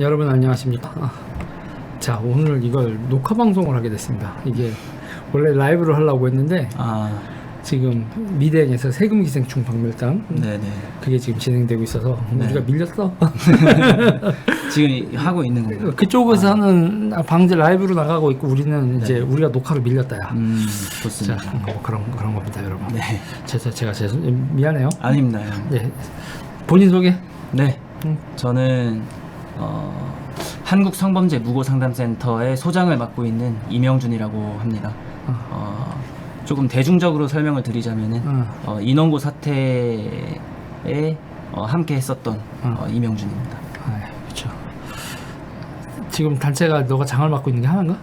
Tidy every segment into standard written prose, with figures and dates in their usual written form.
여러분 안녕하십니까. 자, 오늘 이걸 녹화 방송을 하게 됐습니다. 이게 원래 라이브로 하려고 했는데 지금 미대행에서 세금기생충 박멸당 그게 지금 진행되고 있어서 우리가 밀렸어. 지금 하고 있는 거예요. 그쪽에서 하는 방제 라이브로 나가고 있고 우리는 이제 우리가 녹화를 밀렸다야. 좋습니다. 자, 그런 겁니다, 여러분. 네. 제가 미안해요. 아닙니다. 네. 본인 소개? 네. 저는 한국성범죄무고상담센터의 소장을 맡고 있는 이명준이라고 합니다. 조금 대중적으로 설명을 드리자면은 인원고 사태에 함께 했었던 이명준입니다. 그렇죠. 지금 단체가 너가 장을 맡고 있는 게 하나인가?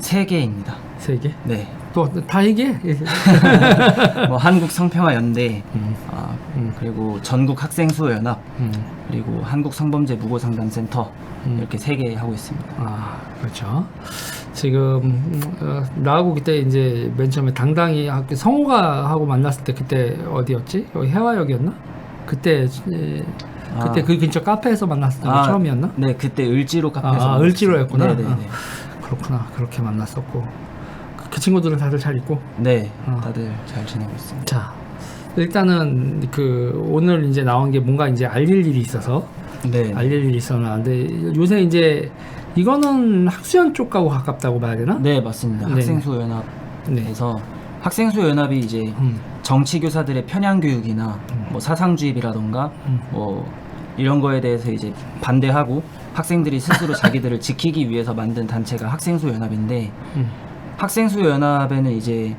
3개입니다. 3개? 네. 또 다 얘기해. 뭐 한국성평화연대, 그리고 전국학생수호연합, 그리고 한국성범죄무고상담센터 이렇게 3개 하고 있습니다. 그렇죠. 지금 나하고 그때 이제 맨 처음에 당당히 성호가 하고 만났을 때 그때 어디였지? 여기 해화역이었나? 그때 그 근처 카페에서 만났을 때 처음이었나? 네, 그때 을지로 카페에서 을지로였구나. 네네네. 그렇구나. 그렇게 만났었고 그 친구들은 다들 잘 있고? 네, 다들 잘 지내고 있습니다. 자, 일단은 오늘 이제 나온 게 뭔가 이제 알릴 일이 있어서 알릴 일이 있었는데 요새 이제 이거는 학수연 쪽하고 가깝다고 봐야 되나? 네, 맞습니다. 학생수연합에서 학생수연합이 이제 정치교사들의 편향교육이나 뭐 사상주입이라던가 뭐 이런 거에 대해서 이제 반대하고 학생들이 스스로 자기들을 지키기 위해서 만든 단체가 학생수연합인데 학생수연합에는 이제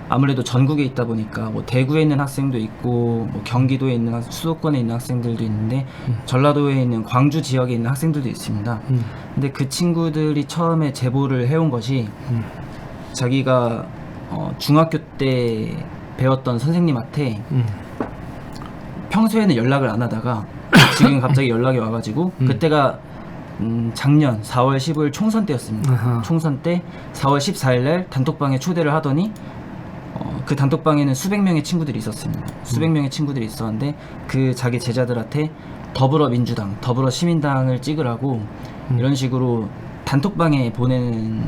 아무래도 전국에 있다 보니까 뭐 대구에 있는 학생도 있고 뭐 경기도에 있는 수도권에 있는 학생들도 있는데 전라도에 있는 광주 지역에 있는 학생들도 있습니다. 근데 그 친구들이 처음에 제보를 해온 것이 자기가 중학교 때 배웠던 선생님한테 평소에는 연락을 안 하다가 지금 갑자기 연락이 와가지고 그때가 작년 4월 15일 총선 때였습니다. 총선 때 4월 14일 날 단톡방에 초대를 하더니 그 단톡방에는 수백 명의 친구들이 있었습니다. 수백 명의 친구들이 있었는데 그 자기 제자들한테 더불어민주당, 더불어시민당을 찍으라고 이런 식으로 단톡방에 보내는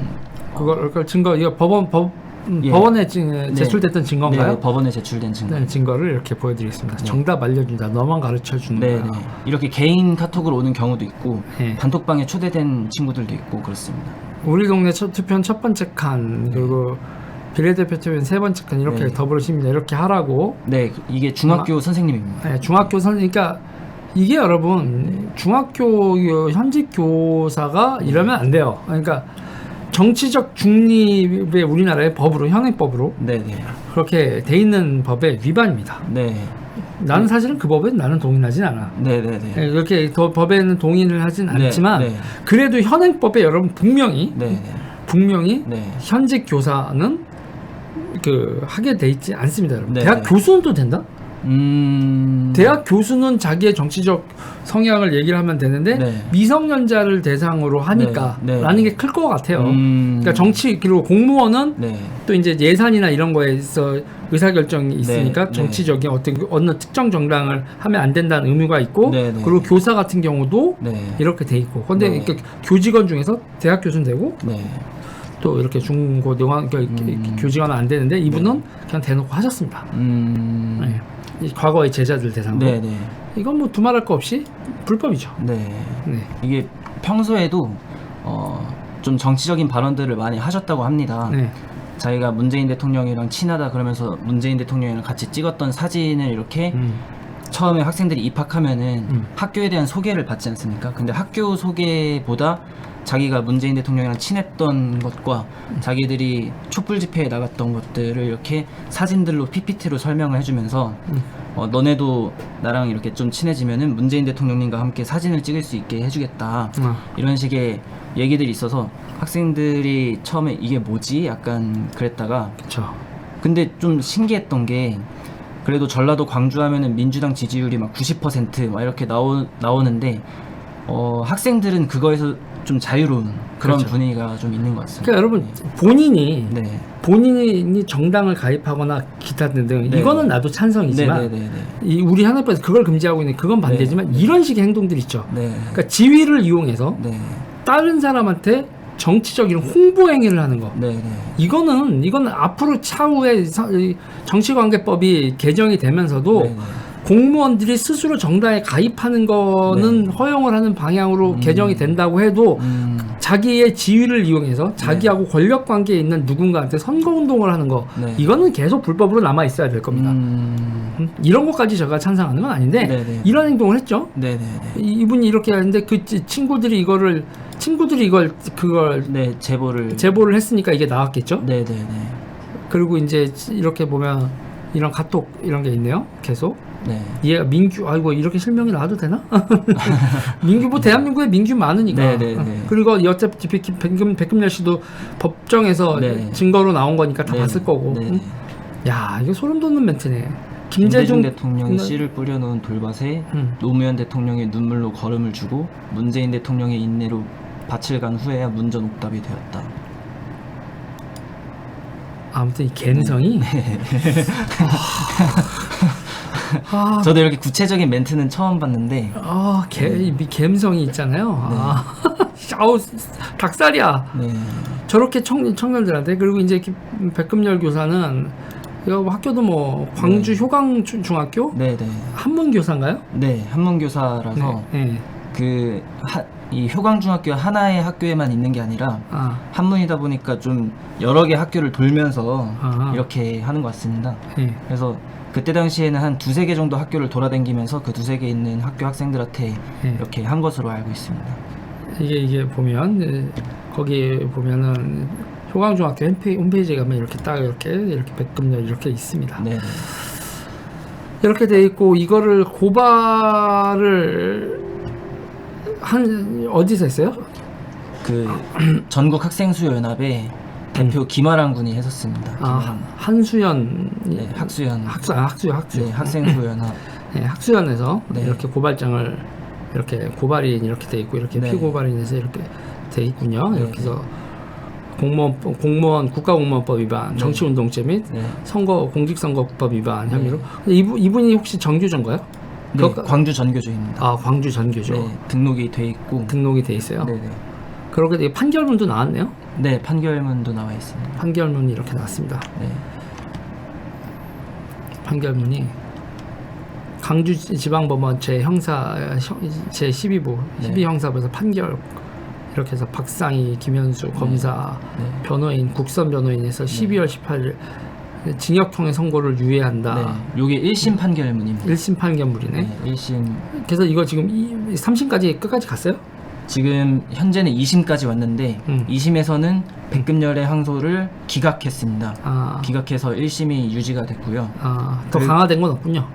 그걸 증거 이거 법원에 제출됐던 증거인가요? 네, 법원에 제출된 증거. 네, 증거를 이렇게 보여드리겠습니다. 정답 알려준다. 너만 가르쳐주는 거야. 네. 이렇게 개인 카톡으로 오는 경우도 있고 단톡방에 초대된 친구들도 있고 그렇습니다. 우리 동네 투표는 첫 번째 칸 그리고 비례대표 투표는 세 번째 칸 이렇게 더불어시민당 이렇게 하라고. 네, 이게 중학교 선생님입니다. 네, 중학교 선생님. 그러니까 이게 여러분 중학교 현직 교사가 이러면 안 돼요. 그러니까 정치적 중립의 우리나라의 법으로 현행법으로 그렇게 돼 있는 법의 위반입니다. 나는 사실은 그 법에 나는 동의하진 않아. 이렇게 법에는 동의를 하진 않지만 그래도 현행법에 여러분 분명히 현직 교사는 하게 돼 있지 않습니다, 여러분. 대학 교수는 또 된다? 대학 교수는 자기의 정치적 성향을 얘기를 하면 되는데 미성년자를 대상으로 하니까 라는 게 클 것 같아요. 그러니까 정치 그리고 공무원은 또 이제 예산이나 이런 거에서 의사결정이 있으니까 정치적인 어느 특정 정당을 하면 안 된다는 의무가 있고 그리고 교사 같은 경우도 이렇게 돼 있고 근데 교직원 중에서 대학 교수는 되고 또 이렇게 중고등학교 교직원은 안 되는데 이분은 그냥 대놓고 하셨습니다. 과거의 제자들 대상으로. 이건 뭐 두말할 거 없이 불법이죠. 이게 평소에도 좀 정치적인 발언들을 많이 하셨다고 합니다. 자기가 문재인 대통령이랑 친하다 그러면서 문재인 대통령이랑 같이 찍었던 사진을 이렇게 처음에 학생들이 입학하면은 학교에 대한 소개를 받지 않습니까? 근데 학교 소개보다 자기가 문재인 대통령이랑 친했던 것과 자기들이 촛불 집회에 나갔던 것들을 이렇게 사진들로 PPT로 설명을 해주면서 너네도 나랑 이렇게 좀 친해지면은 문재인 대통령님과 함께 사진을 찍을 수 있게 해주겠다 이런 식의 얘기들이 있어서 학생들이 처음에 이게 뭐지? 약간 그랬다가 근데 좀 신기했던 게 그래도 전라도 광주 하면은 민주당 지지율이 막 90% 막 이렇게 나오는데 학생들은 그거에서 좀 자유로운 그런 그렇죠. 분위기가 좀 있는 것 같습니다. 그러니까 여러분 본인이 정당을 가입하거나 기타 등등 이거는 나도 찬성이지만 우리 현행법에서 그걸 금지하고 있는 그건 반대지만 이런 식의 행동들 있죠. 그러니까 지위를 이용해서 다른 사람한테 정치적 이런 홍보 행위를 하는 거. 이거는 앞으로 차후에 정치관계법이 개정이 되면서도 공무원들이 스스로 정당에 가입하는 거는 허용을 하는 방향으로 개정이 된다고 해도 자기의 지위를 이용해서 자기하고 권력 관계에 있는 누군가한테 선거운동을 하는 거 이거는 계속 불법으로 남아 있어야 될 겁니다. 이런 것까지 제가 찬성하는 건 아닌데 이런 행동을 했죠. 이분이 이렇게 하는데 그 친구들이 그걸 제보를 했으니까 이게 나왔겠죠. 그리고 이제 이렇게 보면 이런 카톡 이런 게 있네요. 계속. 얘가 민규, 아이고 이렇게 실명이 나와도 되나? 민규 뭐 대한민국에 민규 많으니까. 그리고 어차피 백금열 씨도 법정에서 증거로 나온 거니까 다 봤을 거고. 야, 이거 소름 돋는 멘트네. 김대중 대통령이 씨를 뿌려놓은 돌밭에 노무현 대통령의 눈물로 걸음을 주고 문재인 대통령의 인내로 밭을 간 후에야 문전옥답이 되었다. 아무튼 이 갬성이 저도 이렇게 구체적인 멘트는 처음 봤는데 갬성이 있잖아요. 아우 닭살이야. 저렇게 청년들한테. 그리고 이제 백금열 교사는 학교도 뭐 광주 효강 중학교 한문교사인가요? 한문교사라서 이 효강중학교 하나의 학교에만 있는 게 아니라 한문이다 보니까 좀 여러 개 학교를 돌면서 이렇게 하는 것 같습니다. 그래서 그때 당시에는 한 두세 개 정도 학교를 돌아다니면서 그 두세 개 있는 학교 학생들한테 이렇게 한 것으로 알고 있습니다. 이게 보면 거기 보면은 효강중학교 홈페이지에 가면 이렇게 딱 이렇게 백금열 이렇게 있습니다. 이렇게 돼 있고 이거를 고발을 어디서 했어요? 그 전국 학생수연합에 대표 김아랑 군이 했었습니다. 한수연 학수연 학생수연합 학수연에서 이렇게 고발장을 이렇게 고발인 이렇게 돼 있고 이렇게 피고발인에서 이렇게 돼 있군요. 이렇게 해서 공무원 국가공무원법 위반, 정치운동죄 및 공직선거법 위반 혐의로. 이분이 혹시 정교조인가요? 광주 전교조입니다. 광주 전교조. 등록이 돼 있고. 등록이 돼 있어요. 그렇게 판결문도 나왔네요. 판결문도 나와 있습니다. 판결문이 이렇게 나왔습니다. 판결문이 강주지방법원 제12부 12형사부에서 판결 이렇게 해서 박상희, 김현수 검사, 변호인, 국선 변호인에서 12월 18일 징역형의 선고를 유예한다. 요게 1심 판결문입니다. 1심 판결문이네. 1심. 그래서 이거 지금 3심까지 끝까지 갔어요? 지금 현재는 2심까지 왔는데 2심에서는 백금열의 항소를 기각했습니다. 기각해서 1심이 유지가 됐고요. 더 강화된 건 없군요.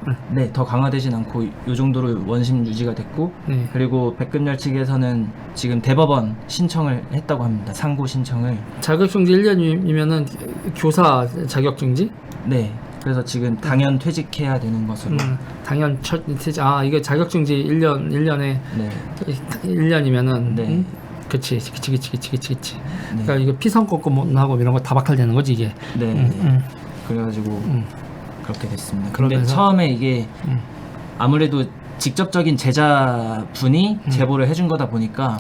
더 강화되진 않고 요 정도로 원심 유지가 됐고 그리고 백금열 측에서는 지금 대법원 신청을 했다고 합니다. 상고 신청을. 자격정지 1년이면은 교사 자격정지? 그래서 지금 당연 퇴직해야 되는 것으로. 당연 퇴직. 이거 자격정지 1년에 1년이면은 그치. 그러니까 이거 피선거권하고 이런 거 다 박탈되는 거지 이게. 그래가지고 그렇게 됐습니다. 그런데 처음에 이게 아무래도 직접적인 제자분이 제보를 해준 거다 보니까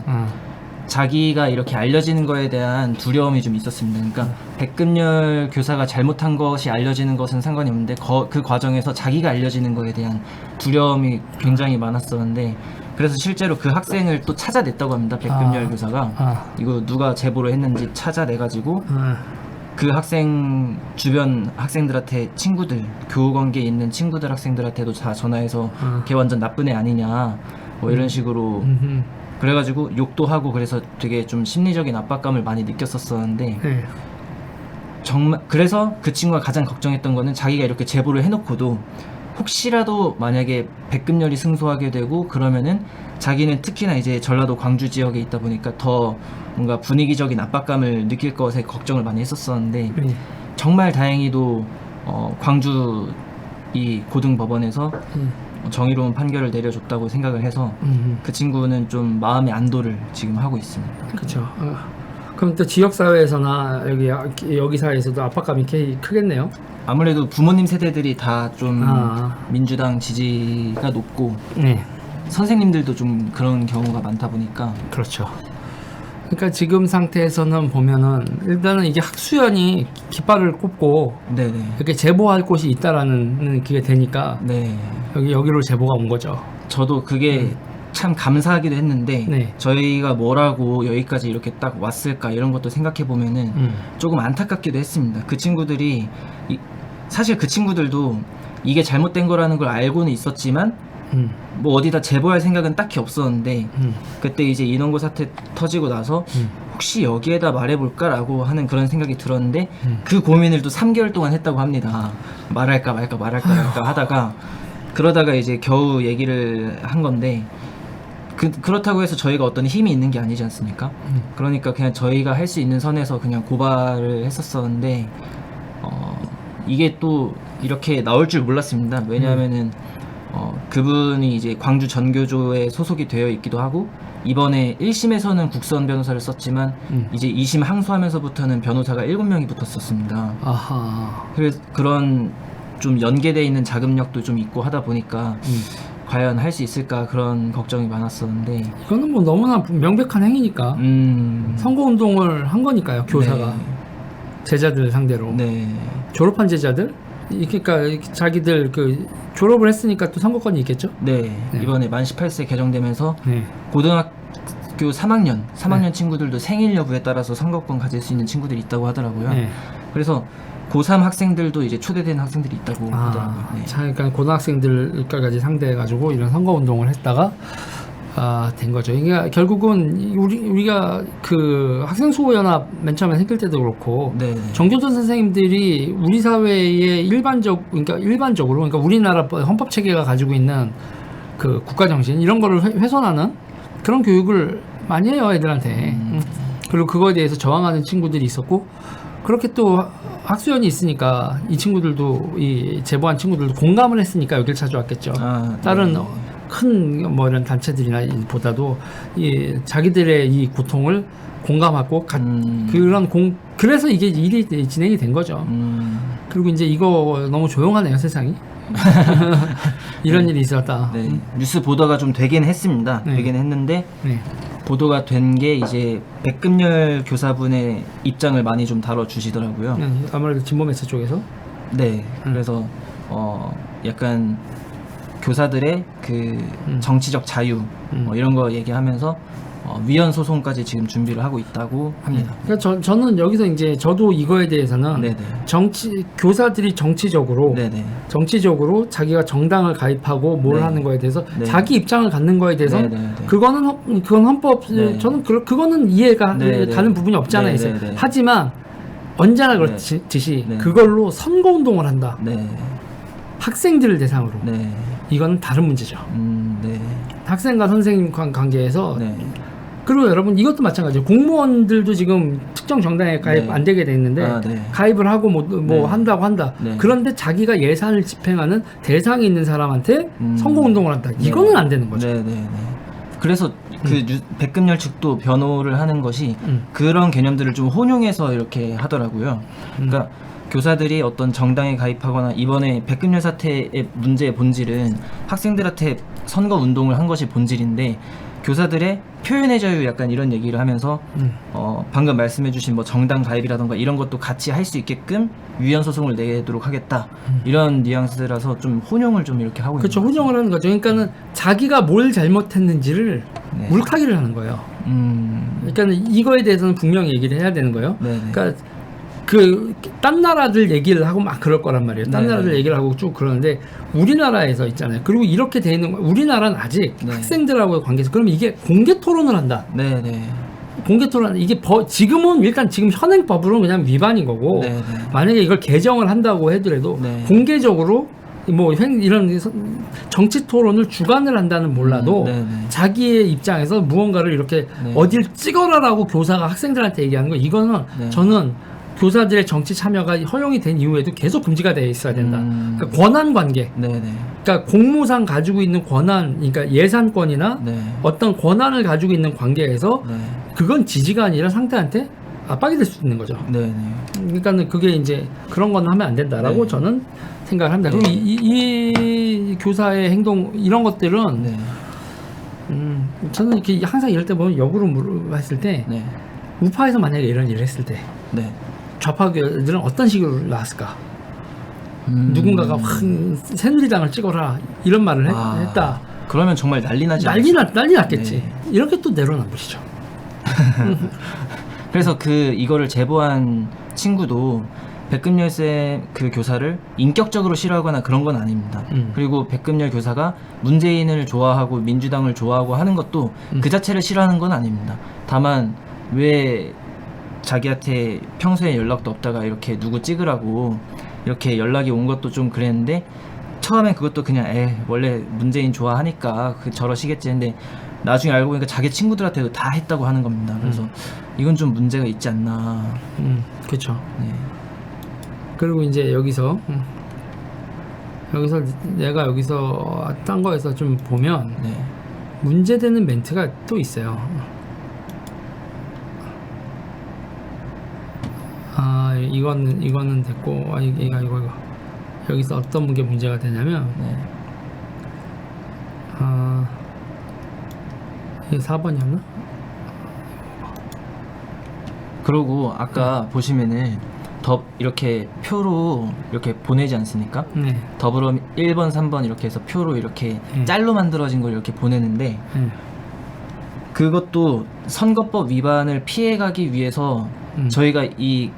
자기가 이렇게 알려지는 거에 대한 두려움이 좀 있었습니다. 그러니까 백금열 교사가 잘못한 것이 알려지는 것은 상관이 없는데 그 과정에서 자기가 알려지는 거에 대한 두려움이 굉장히 많았었는데 그래서 실제로 그 학생을 또 찾아냈다고 합니다. 백금열 교사가 이거 누가 제보를 했는지 찾아내가지고 그 학생 주변 학생들한테 친구들 교우 관계에 있는 친구들 학생들한테도 다 전화해서 걔 완전 나쁜 애 아니냐 뭐 이런 식으로 그래가지고 욕도 하고 그래서 되게 좀 심리적인 압박감을 많이 느꼈었었는데 정말 그래서 그 친구가 가장 걱정했던 거는 자기가 이렇게 제보를 해놓고도 혹시라도 만약에 백금열이 승소하게 되고 그러면은 자기는 특히나 이제 전라도 광주 지역에 있다 보니까 더 뭔가 분위기적인 압박감을 느낄 것에 걱정을 많이 했었었는데 정말 다행히도 광주 이 고등법원에서 정의로운 판결을 내려줬다고 생각을 해서 그 친구는 좀 마음의 안도를 지금 하고 있습니다. 그렇죠. 그럼 또 지역 사회에서나 여기 사회에서도 압박감이 크겠네요. 아무래도 부모님 세대들이 다 좀 민주당 지지가 높고 네. 선생님들도 좀 그런 경우가 많다 보니까 그렇죠. 그러니까 지금 상태에서는 보면은 일단은 이게 학수연이 깃발을 꼽고 네네. 이렇게 제보할 곳이 있다라는 게 되니까 네. 여기로 제보가 온 거죠. 저도 그게 참 감사하기도 했는데 네. 저희가 뭐라고 여기까지 이렇게 딱 왔을까 이런 것도 생각해 보면은 조금 안타깝기도 했습니다. 그 친구들이 사실 그 친구들도 이게 잘못된 거라는 걸 알고는 있었지만 뭐 어디다 제보할 생각은 딱히 없었는데 그때 이제 인원고 사태 터지고 나서 혹시 여기에다 말해볼까라고 하는 그런 생각이 들었는데 그 고민을 또 3개월 동안 했다고 합니다. 말할까 말까 하다가 그러다가 이제 겨우 얘기를 한 건데 그렇다고 해서 저희가 어떤 힘이 있는 게 아니지 않습니까? 그러니까 그냥 저희가 할 수 있는 선에서 그냥 고발을 했었었는데 이게 또 이렇게 나올 줄 몰랐습니다. 왜냐하면은 그분이 이제 광주 전교조에 소속이 되어 있기도 하고 이번에 1심에서는 국선 변호사를 썼지만 이제 2심 항소하면서부터는 변호사가 7명이 붙었었습니다. 아하. 그래서 그런 좀 연계되어 있는 자금력도 좀 있고 하다 보니까 과연 할 수 있을까 그런 걱정이 많았었는데 이거는 뭐 너무나 명백한 행위니까 선거운동을 한 거니까요. 교사가 네. 제자들 상대로 네. 졸업한 제자들 그러니까 자기들 그 졸업을 했으니까 또 선거권이 있겠죠? 네. 네. 이번에 만 18세 개정되면서 네. 고등학교 3학년 네. 친구들도 생일 여부에 따라서 선거권 가질 수 있는 친구들이 있다고 하더라고요. 네. 그래서 고3 학생들도 이제 초대된 학생들이 있다고 하더라고요. 네. 그러니까 고등학생들까지 상대해가지고 이런 선거운동을 했다가 된 거죠. 그러니까 결국은 우리가 그 학생수호연합 맨 처음에 생길 때도 그렇고 네. 정교조 선생님들이 우리 사회의 일반적으로 그러니까 우리나라 헌법 체계가 가지고 있는 그 국가 정신 이런 거를 훼손하는 그런 교육을 많이 해요 애들한테. 그리고 그거에 대해서 저항하는 친구들이 있었고 그렇게 또 학수연이 있으니까 이 친구들도 이 제보한 친구들도 공감을 했으니까 여기를 찾아왔겠죠. 다른 네. 큰 뭐 이런 단체들이나 보다도 이 자기들의 이 고통을 공감하고 그래서 이게 일이 진행이 된 거죠. 그리고 이제 이거 너무 조용하네요 세상이. 이런 일이 있었다. 네. 뉴스 보도가 좀 되긴 했습니다. 네. 되긴 했는데 네. 보도가 된 게 이제 백금열 교사분의 입장을 많이 좀 다뤄주시더라고요. 아무래도 진보매체 쪽에서. 네. 그래서 약간 교사들의 그 정치적 자유 이런 거 얘기하면서 위헌 소송까지 지금 준비를 하고 있다고 합니다. 그러니까 저는 여기서 이제 저도 이거에 대해서는 네네. 교사들이 정치적으로 자기가 정당을 가입하고 뭘 네. 하는 거에 대해서 네. 자기 입장을 갖는 거에 대해서 네네네. 그건 헌법 네. 저는 그거는 이해가 네네. 가는 부분이 없잖아요. 네네네. 하지만 언제나 그렇듯이 네. 그걸로 선거 운동을 한다. 네. 학생들을 대상으로. 네. 이거는 다른 문제죠. 네. 학생과 선생님 관계에서 네. 그리고 여러분 이것도 마찬가지예요. 공무원들도 지금 특정 정당에 가입 네. 안 되게 돼 있는데 네. 가입을 하고 뭐 네. 한다고 한다. 네. 그런데 자기가 예산을 집행하는 대상이 있는 사람한테 선거 운동을 한다. 이거는 안 되는 거죠. 네. 그래서 그 백금열 측도 변호를 하는 것이 그런 개념들을 좀 혼용해서 이렇게 하더라고요. 그러니까 교사들이 어떤 정당에 가입하거나 이번에 백금열 사태의 문제의 본질은 학생들한테 선거 운동을 한 것이 본질인데 교사들의 표현의 자유 약간 이런 얘기를 하면서 방금 말씀해주신 뭐 정당 가입이라던가 이런 것도 같이 할 수 있게끔 위헌 소송을 내도록 하겠다 이런 뉘앙스라서 좀 혼용을 좀 이렇게 하고 그렇죠. 있는 거죠. 혼용을 하는 거죠. 그러니까는 자기가 뭘 잘못했는지를 네. 물타기를 하는 거예요. 그러니까 이거에 대해서는 분명히 얘기를 해야 되는 거예요. 네네. 그러니까 딴 나라들 얘기를 하고 막 그럴 거란 말이에요. 딴 네네. 나라들 얘기를 하고 쭉 그러는데 우리나라에서 있잖아요. 그리고 이렇게 돼 있는 우리나라는 아직 네. 학생들하고의 관계에서 그러면 이게 공개 토론을 한다. 네네. 공개 토론 이게 지금은 일단 지금 현행 법으로는 그냥 위반인 거고 네네. 만약에 이걸 개정을 한다고 하더라도 네. 공개적으로 뭐 이런 정치 토론을 주관을 한다는 몰라도 네네. 자기의 입장에서 무언가를 이렇게 네. 어딜 찍어라라고 교사가 학생들한테 얘기하는 거 이거는 네. 저는 교사들의 정치 참여가 허용이 된 이후에도 계속 금지가 돼 있어야 된다. 그러니까 권한 관계. 네네. 그러니까 공무상 가지고 있는 권한, 그러니까 예산권이나 네. 어떤 권한을 가지고 있는 관계에서 네. 그건 지지가 아니라 상대한테 압박이 될 수 있는 거죠. 네네. 그러니까는 그게 이제 그런 건 하면 안 된다라고 네. 저는 생각을 합니다. 네. 그리고 이 교사의 행동 이런 것들은 네. 저는 이렇게 항상 이럴 때 보면 역으로 물어봤을 때 네. 우파에서 만약에 이런 일을 했을 때 네. 좌파들은 어떤 식으로 나왔을까? 누군가가 확 새누리당을 찍어라 이런 말을 했다. 그러면 정말 난리 나지 난리 났겠지. 네. 이렇게 또 내로남불이죠. 그래서 이거를 제보한 친구도 백금열쌤 그 교사를 인격적으로 싫어하거나 그런 건 아닙니다. 그리고 백금열 교사가 문재인을 좋아하고 민주당을 좋아하고 하는 것도 그 자체를 싫어하는 건 아닙니다. 다만 왜 자기한테 평소에 연락도 없다가 이렇게 누구 찍으라고 이렇게 연락이 온 것도 좀 그랬는데 처음엔 그것도 그냥 원래 문재인 좋아하니까 저러시겠지 했는데 나중에 알고 보니까 자기 친구들한테도 다 했다고 하는 겁니다. 그래서 이건 좀 문제가 있지 않나. 그렇죠. 네. 그리고 이제 여기서 내가 여기서 딴 거에서 좀 보면 네. 문제되는 멘트가 또 있어요. 이거는 됐고 이거 여기서 어떤 게 문제가 되냐면 네. 이게 4번이었나? 그리고 아까 보시면은 이렇게 표로 이렇게 보내지 않습니까? 네. 더불어 1번, 3번 이렇게 해서 표로 이렇게 짤로 만들어진 걸 이렇게 보내는데 그것도 선거법 위반을 피해가기 위해서 저희가 이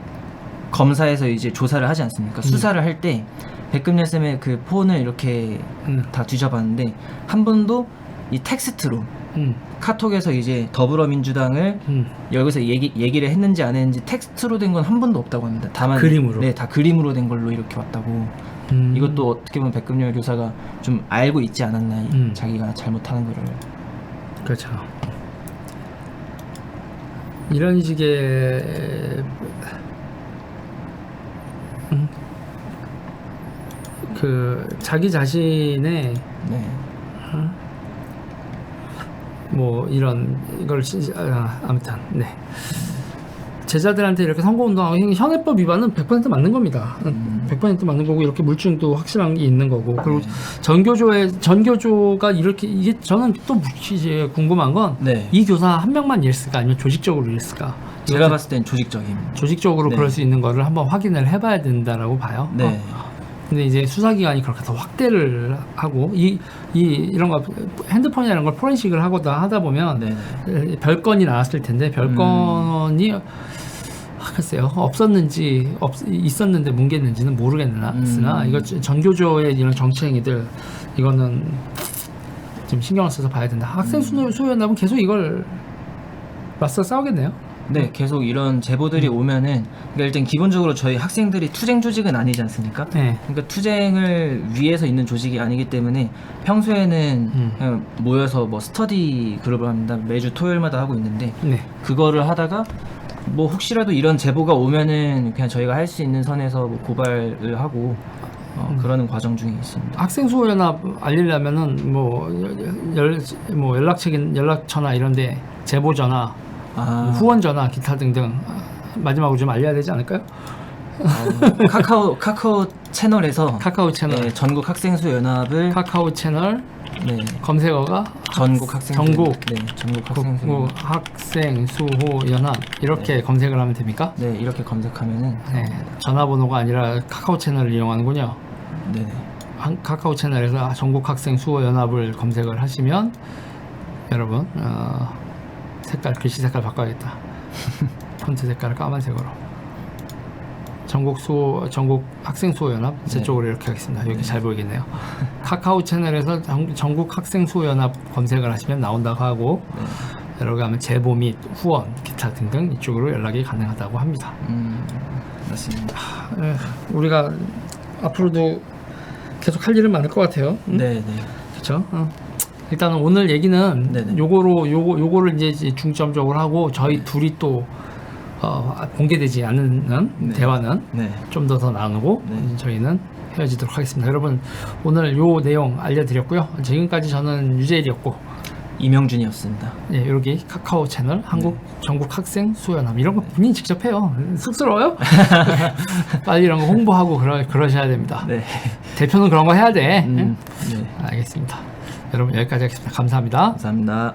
검사에서 이제 조사를 하지 않습니까? 수사를 할 때 백금열쌤의 그 폰을 이렇게 다 뒤져봤는데 한 번도 이 텍스트로 카톡에서 이제 더불어민주당을 여기서 얘기를 했는지 안 했는지 텍스트로 된 건 한 번도 없다고 합니다. 다만 그림으로? 네, 다 그림으로 된 걸로 이렇게 왔다고. 이것도 어떻게 보면 백금열 교사가 좀 알고 있지 않았나, 자기가 잘못하는 거를. 그렇죠. 이런 식의 그 자기 자신의 네. 뭐 이런 이걸 아무튼 네. 제자들한테 이렇게 선거운동하고 현행법 위반은 100% 맞는 겁니다. 100% 맞는 거고 이렇게 물증도 확실한 게 있는 거고 그리고 전교조가 이렇게 이게 저는 또 이제 궁금한 건 이 교사 한 명만 이랬을까 아니면 조직적으로 이랬을까? 제가 봤을 땐 조직적으로 그럴 수 있는 거를 한번 확인을 해봐야 된다라고 봐요. 네. 근데 이제 수사기관이 그렇게 더 확대를 하고 이런 거 핸드폰이나 이런 걸 포렌식을 하다 보면 별건이 나왔을 텐데 별건이 글쎄요 없었는지 있었는데 뭉갰는지는 모르겠으나 이거 전교조의 이런 정치행위들 이거는 좀 신경을 써서 봐야 된다. 학생 수요연합은 계속 이걸 맞서 싸우겠네요. 네, 계속 이런 제보들이 오면은 그러니까 일단 기본적으로 저희 학생들이 투쟁 조직은 아니지 않습니까? 네. 그러니까 투쟁을 위해서 있는 조직이 아니기 때문에 평소에는 그냥 모여서 뭐 스터디 그룹을 합니다. 매주 토요일마다 하고 있는데 그거를 하다가 뭐 혹시라도 이런 제보가 오면은 그냥 저희가 할 수 있는 선에서 뭐 고발을 하고 그러는 과정 중에 있습니다. 학생 수호연합 알리려면은 뭐 연락처나 이런데 제보 전화 후원 전화 기타 등등 마지막으로 좀 알려야 되지 않을까요? 카카오 채널에서 카카오 채널 네, 전국 학생수 연합을 카카오 채널 검색어가 전국 학생수 연합 이렇게 검색을 하면 됩니까? 네, 이렇게 검색하면은 전화번호가 아니라 카카오 채널을 이용하는군요. 네. 카카오 채널에서 전국 학생 수호 연합을 검색을 하시면 여러분 글씨 색깔 바꿔야겠다. 폰트 색깔을 까만색으로. 전국 학생 수호 연합 제 쪽으로 이렇게 하겠습니다. 여기 잘 보이겠네요. 카카오 채널에서 전국 학생 수호 연합 검색을 하시면 나온다고 하고 여러분 하면 제보 및 후원 기타 등등 이쪽으로 연락이 가능하다고 합니다. 맞습니다. 우리가 앞으로도 계속 할 일은 많을 것 같아요. 네. 그렇죠. 일단 오늘 얘기는 요거를 이제 중점적으로 하고 저희 둘이 또 공개되지 않는 네. 대화는 네. 좀 더 나누고 네. 저희는 헤어지도록 하겠습니다. 여러분 오늘 요 내용 알려드렸고요. 지금까지 저는 유재일이었고 이명준이었습니다. 예, 여기 카카오 채널 한국 전국 학생 수연함 이런 거 본인이 직접 해요. 쑥스러워요? 빨리 이런 거 홍보하고 그러셔야 됩니다. 네. 대표는 그런 거 해야 돼. 네. 알겠습니다. 여러분 여기까지 하겠습니다. 감사합니다. 감사합니다.